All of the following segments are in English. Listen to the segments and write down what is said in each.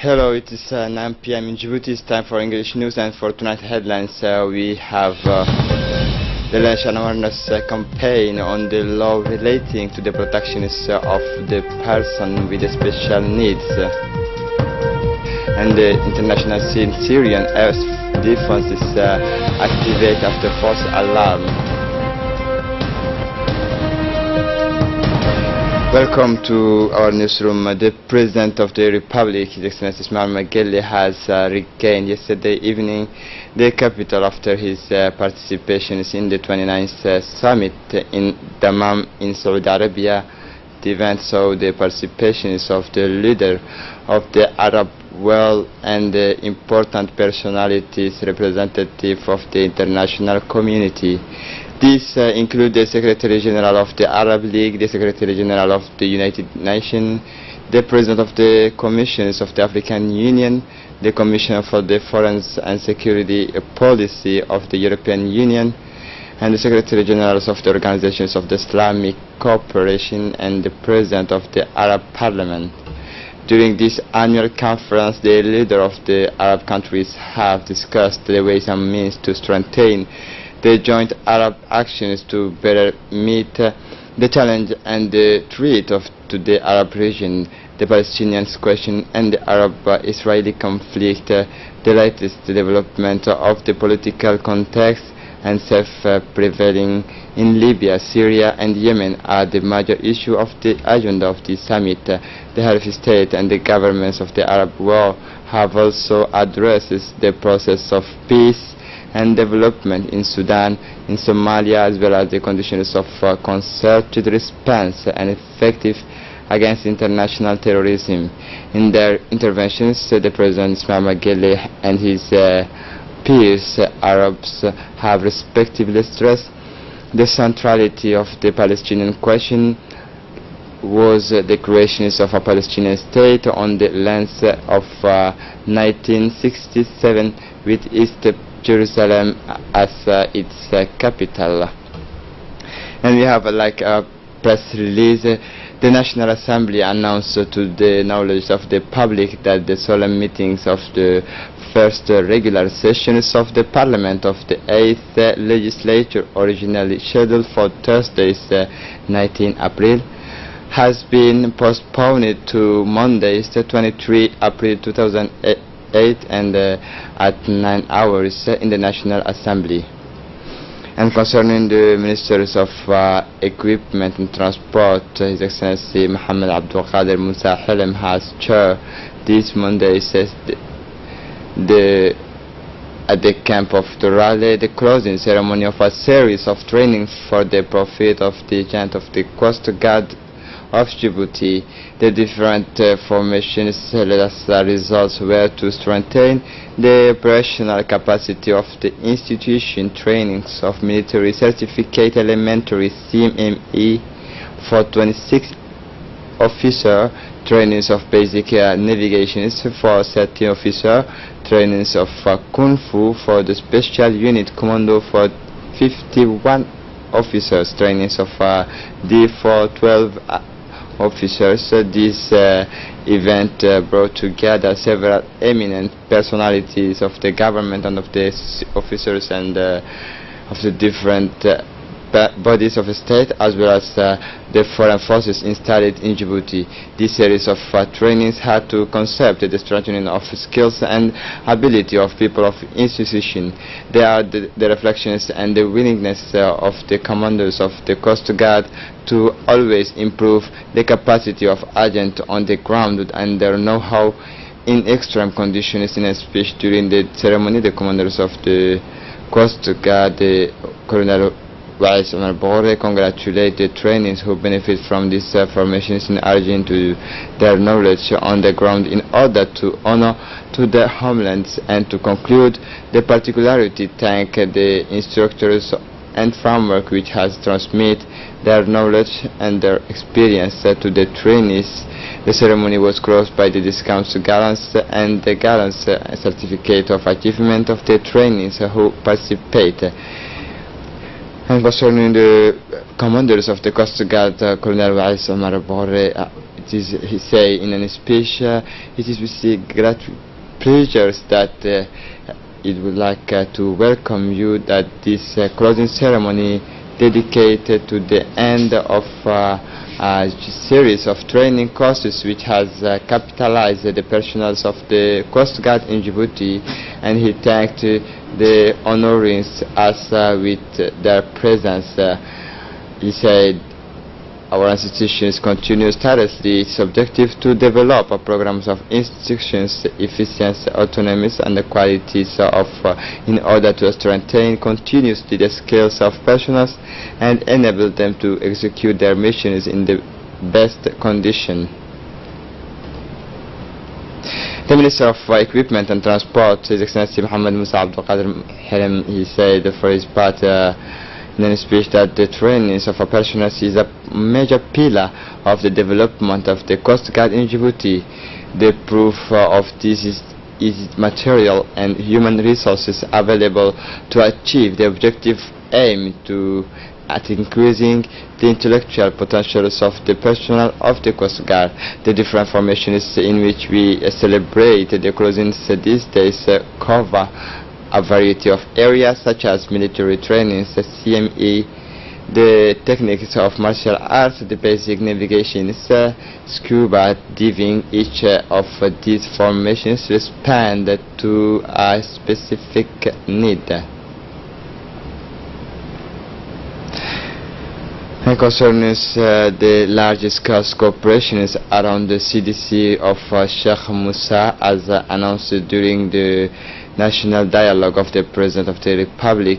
Hello, it is 9 p.m. in Djibouti. It's time for English news, and for tonight's headlines we have the election awareness campaign on the law relating to the protection of the person with special needs, and the international Syrian air defense is activated after false alarm. Welcome to our newsroom. The President of the Republic, His Excellency Ismail Magheli, has regained yesterday evening the capital after his participation in the 29th summit in Dammam in Saudi Arabia. The event saw the participation of the leader of the Arab world and important personalities representative of the international community. These include the Secretary General of the Arab League, the Secretary General of the United Nations, the President of the Commissions of the African Union, the Commissioner for the Foreign and Security Policy of the European Union, and the Secretary Generals of the Organizations of the Islamic Cooperation, and the President of the Arab Parliament. During this annual conference, the leaders of the Arab countries have discussed the ways and means to strengthen the joint Arab actions to better meet the challenge and the threat to the Arab region, the Palestinian question and the Arab-Israeli conflict, the latest development of the political context and self-prevailing in Libya, Syria and Yemen are the major issue of the agenda of the summit. The head of state and the governments of the Arab world have also addressed the process of peace and development in Sudan, in Somalia, as well as the conditions of concerted response and effective against international terrorism. In their interventions, the President Ismail Magheli and his peers, Arabs, have respectively stressed the centrality of the Palestinian question was the creation of a Palestinian state on the lands of 1967 with East Jerusalem as its capital. And we have a press release. The National Assembly announced to the knowledge of the public that the solemn meetings of the first regular sessions of the Parliament of the 8th Legislature, originally scheduled for Thursday, 19 April, has been postponed to Monday, 23 April 2008, and at 9 hours in the National Assembly. And concerning the Ministers of Equipment and Transport, His Excellency Mohammed Abdul Qadir Musa Hilm has chaired this Monday at the camp of the rally the closing ceremony of a series of trainings for the profit of the agent of the Coast Guard of Djibouti. The different formations results were to strengthen the operational capacity of the institution, trainings of military certificate elementary CME for 26 officer, trainings of basic navigation for 13 officer, trainings of Kung Fu for the special unit commando for 51 officers, trainings of D for 12 officers. This event brought together several eminent personalities of the government and of the officers and of the different bodies of the state, as well as the foreign forces installed in Djibouti. This series of trainings had to concept the strengthening of skills and ability of people of institution. They are the reflections and the willingness of the commanders of the Coast Guard to always improve the capacity of agents on the ground and their know-how in extreme conditions. In a speech during the ceremony, the commanders of the Coast Guard, Colonel congratulate the trainees who benefit from these formations in urging to their knowledge on the ground in order to honor to their homelands, and to conclude the particularity thank the instructors and framework which has transmit their knowledge and their experience to the trainees. The ceremony was closed by the discounts gallants and the gallants certificate of achievement of the trainees who participate. And concerning the commanders of the Coast Guard, Colonel Wais Omar Borre it is, he say in a speech, it is with great pleasure that it would like to welcome you that this closing ceremony dedicated to the end of a series of training courses which has capitalized the personnel of the Coast Guard in Djibouti, and he thanked the honorees as with their presence. He said, our institutions continues tirelessly its objective to develop programs of institutions, efficiency, autonomy, and the qualities of in order to strengthen continuously the skills of personnel and enable them to execute their missions in the best condition. The Minister of Equipment and Transport, His Excellency Mohammed Musa Abdul Qadir Hiram, he said for his part in a speech that the training of a personnel is a major pillar of the development of the Coast Guard in Djibouti. The proof of this is material and human resources available to achieve the objective aim at increasing the intellectual potentials of the personnel of the Coast Guard. The different formations in which we celebrate the closing these days cover a variety of areas such as military training, the CME, the techniques of martial arts, the basic navigation, scuba diving. Each of these formations respond to a specific need. And concerns the large-scale cooperations around the CDC of Sheikh Musa, as announced during the national dialogue of the President of the Republic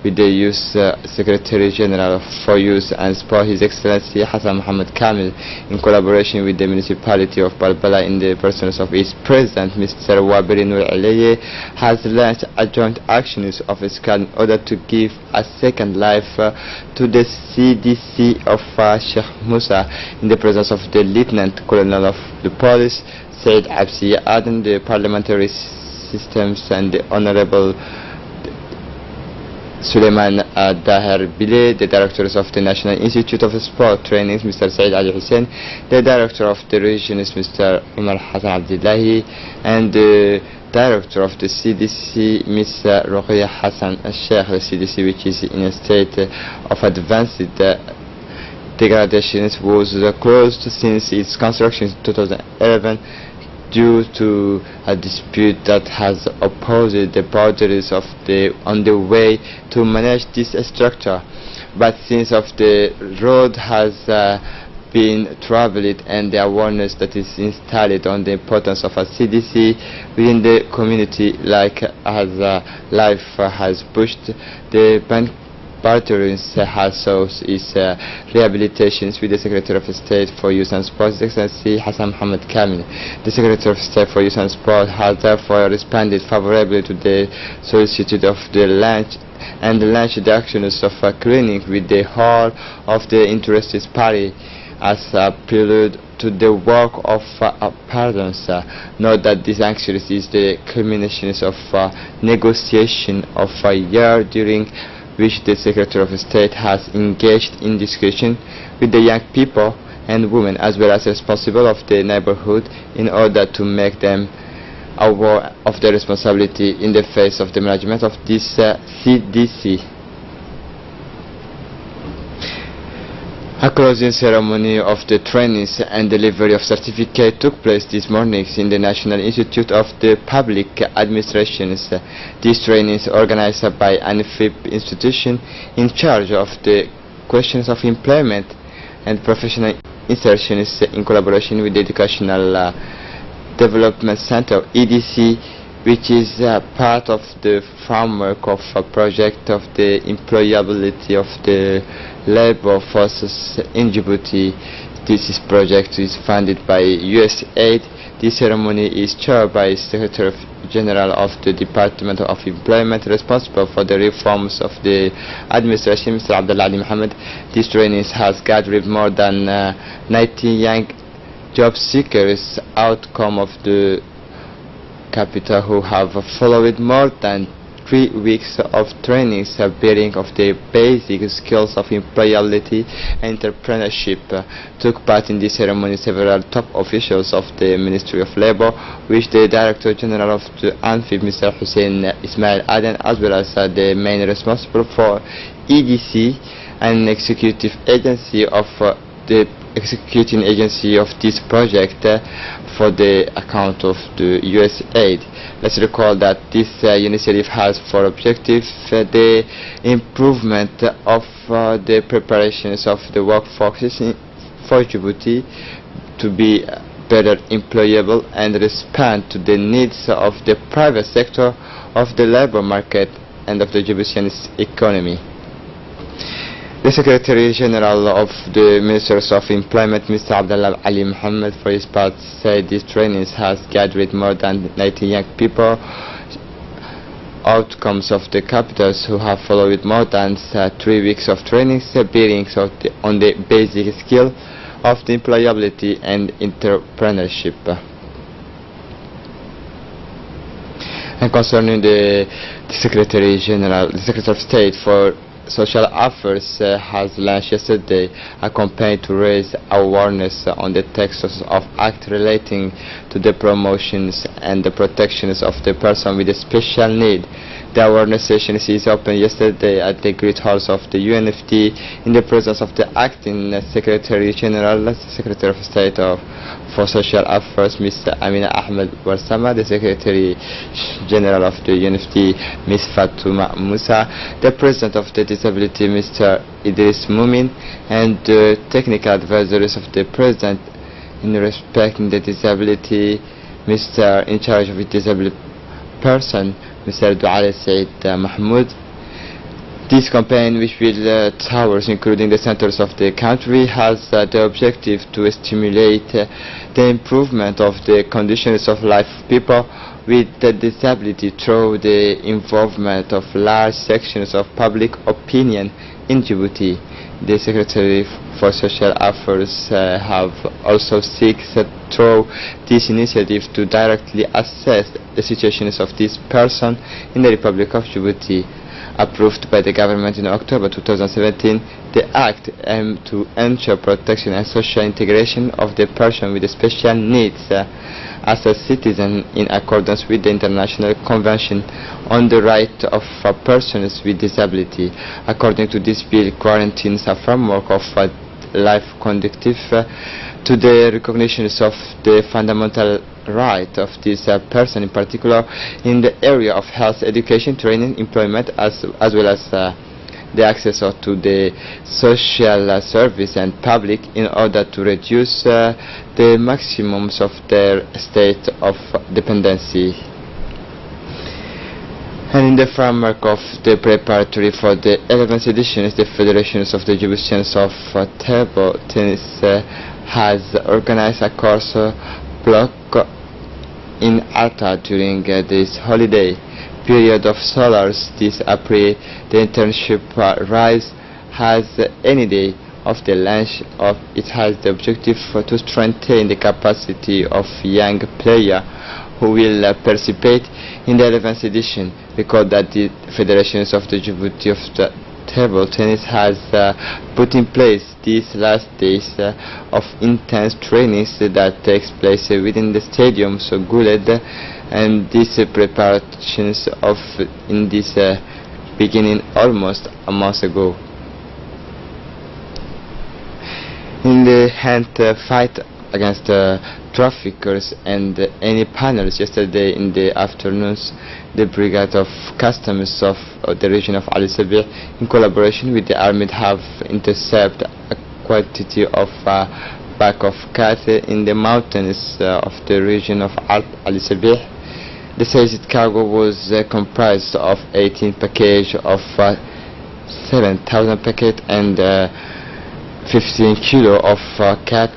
with the Youth Secretary General for Youth and Sport, His Excellency Hassan Mohammed Kamil, in collaboration with the municipality of Balbala in the persons of its President, Mr. Wabiri Nur Alaye, has launched a joint actions of scale in order to give a second life to the CDC of Sheikh Musa in the presence of the Lieutenant Colonel of the Police, Said Absi Aden, the parliamentary systems, and the Honorable Suleiman Daher Bile, the directors of the National Institute of Sport Trainings, Mr. Said Ali Hussein, the director of the regions, Mr. Umar Hassan Abdullahi, and the director of the CDC, Ms. Roqia Hassan Sheikh. The CDC, which is in a state of advanced degradation, was closed since its construction in 2011 due to a dispute that has opposed the boundaries of on the way to manage this structure. But since the road has been traveled and the awareness that is installed on the importance of a CDC within the community, like as life has pushed, the Barterings has sought its rehabilitations with the Secretary of State for Youth and Sport, His Excellency Hassan Mohammed Kamil. The Secretary of State for Youth and Sport has therefore responded favorably to the solicitude of the launch and launched the actions of a clinic with the whole of the interested party as a prelude to the work of pardons. Note that this action is the culmination of negotiation of a year during which the Secretary of State has engaged in discussion with the young people and women as well as responsible of the neighborhood in order to make them aware of their responsibility in the face of the management of this CDC. A closing ceremony of the trainings and delivery of certificate took place this morning in the National Institute of the Public Administrations. These trainings organized by an FIP institution in charge of the questions of employment and professional insertion in collaboration with the Educational Development Center EDC, which is part of the framework of a project of the employability of the labor forces in Djibouti. This project is funded by USAID. This ceremony is chaired by Secretary General of the Department of Employment, responsible for the reforms of the administration, Mr. Abdullah Ali Mohammed. This training has gathered more than 90 young job seekers, outcome of the capital, who have followed more than 3 weeks of trainings bearing of the basic skills of employability and entrepreneurship. Took part in the ceremony several top officials of the Ministry of Labor, which the Director General of the ANFIB, Mr. Hussein Ismail Aden, as well as the main responsible for EDC, an executive agency of the executing agency of this project for the account of the USAID. Let's recall that this initiative has for objective the improvement of the preparations of the workforce for Djibouti to be better employable and respond to the needs of the private sector of the labor market and of the Djiboutian economy. The Secretary General of the Ministers of Employment, Mr. Abdullah Ali Mohammed, for his part, said this training has gathered more than 90 young people, outcomes of the capitals who have followed more than 3 weeks of training, bearing on the basic skill of the employability and entrepreneurship. And concerning the Secretary General, the Secretary of State for Social Affairs has launched yesterday a campaign to raise awareness on the texts of Act relating to the promotions and the protections of the person with a special need. The awareness session is opened yesterday at the Great Halls of the UNFD in the presence of the Acting Secretary General, Secretary of State for Social Affairs, Mr. Amina Ahmed Warsama, the Secretary General of the UNFD, Ms. Fatuma Musa, the President of the Disability, Mr. Idris Mumin, and the technical advisors of the President in respecting the disability, Mr. in charge of the disabled person, Mr. Duale Said Mahmoud. This campaign, which will towers including the centers of the country, has the objective to stimulate the improvement of the conditions of life of people with the disability through the involvement of large sections of public opinion in Djibouti. The Secretary for Social Affairs have also seeks through this initiative to directly assess the situations of this person in the Republic of Djibouti. Approved by the government in October 2017, the Act aims to ensure protection and social integration of the person with special needs as a citizen in accordance with the International Convention on the Right of Persons with Disability. According to this bill, guarantees a framework of life conducive to the recognition of the fundamental right of this person, in particular in the area of health, education, training, employment, as well as the access to the social service and public, in order to reduce the maximums of their state of dependency. And in the framework of the preparatory for the 11th edition, the Federations of the Djiboutians of Table Tennis has organized a course block in Alta during this holiday period of solars this April. The internship rise has any day of the launch of it has the objective to strengthen the capacity of young players who will participate in the 11th edition. Recall that the Federations of the Djibouti of the Table Tennis has put in place these last days of intense trainings that takes place within the stadium so Guled, and these preparations of in this beginning almost a month ago. In the hand fight against traffickers and any panels yesterday in the afternoons, the Brigade of Customs of the region of Ali Sabih, in collaboration with the army, have intercepted a quantity of pack of cattle in the mountains of the region of Ali Sabih. The seized cargo was comprised of 18 packages of 7,000 packets and 15 kilo of cat.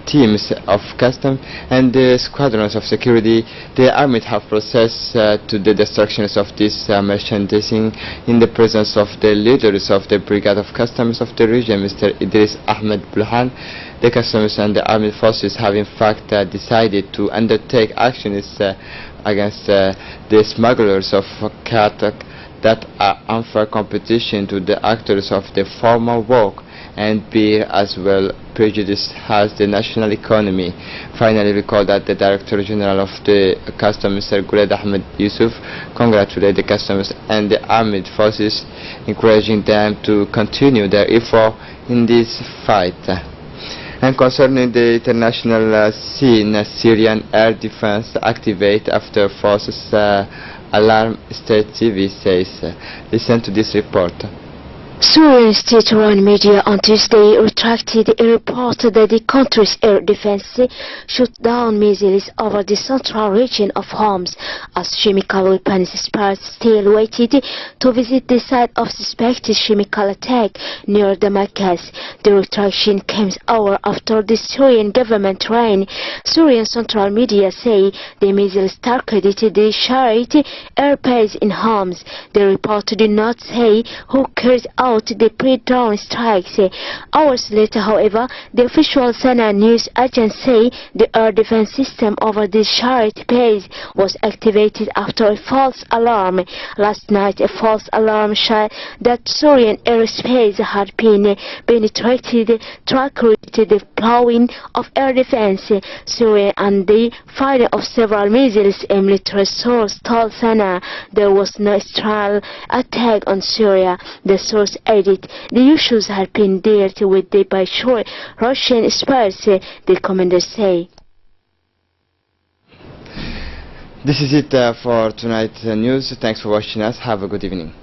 Teams of custom and the squadrons of security, the army have processed to the destructions of this merchandising in the presence of the leaders of the Brigade of Customs of the region, Mr. Idris Ahmed Bulhan. The customs and the armed forces have in fact decided to undertake actions against the smugglers of cat that are unfair competition to the actors of the formal work, and B, as well, prejudice has the national economy. Finally, recall that the Director General of the Customs, Mr. Guled Ahmed Yusuf, congratulated the customs and the armed forces, encouraging them to continue their effort in this fight. And concerning the international scene, Syrian air defense activate after forces alarm, State TV says. Listen to this report. Syrian state-run media on Tuesday retracted a report that the country's air defense shot down missiles over the central region of Homs as chemical weapons experts still waited to visit the site of suspected chemical attack near Damascus. The retraction comes hours after the Syrian government ran. Syrian central media say the missiles targeted the Sharit air base in Homs. The report did not say who carried out the pre-dawn strikes. Hours later, however, the official Sana news agency say the air defense system over the Sharit base was activated after a false alarm. Last night, a false alarm showed that Syrian airspace had been penetrated, triggered the plowing of air defense. Syria and the firing of several missiles, a military source told Sana. There was no Israel attack on Syria. The source added the issues had been dealt with by Russian experts, the commanders say. This is it for tonight's news. Thanks for watching us. Have a good evening.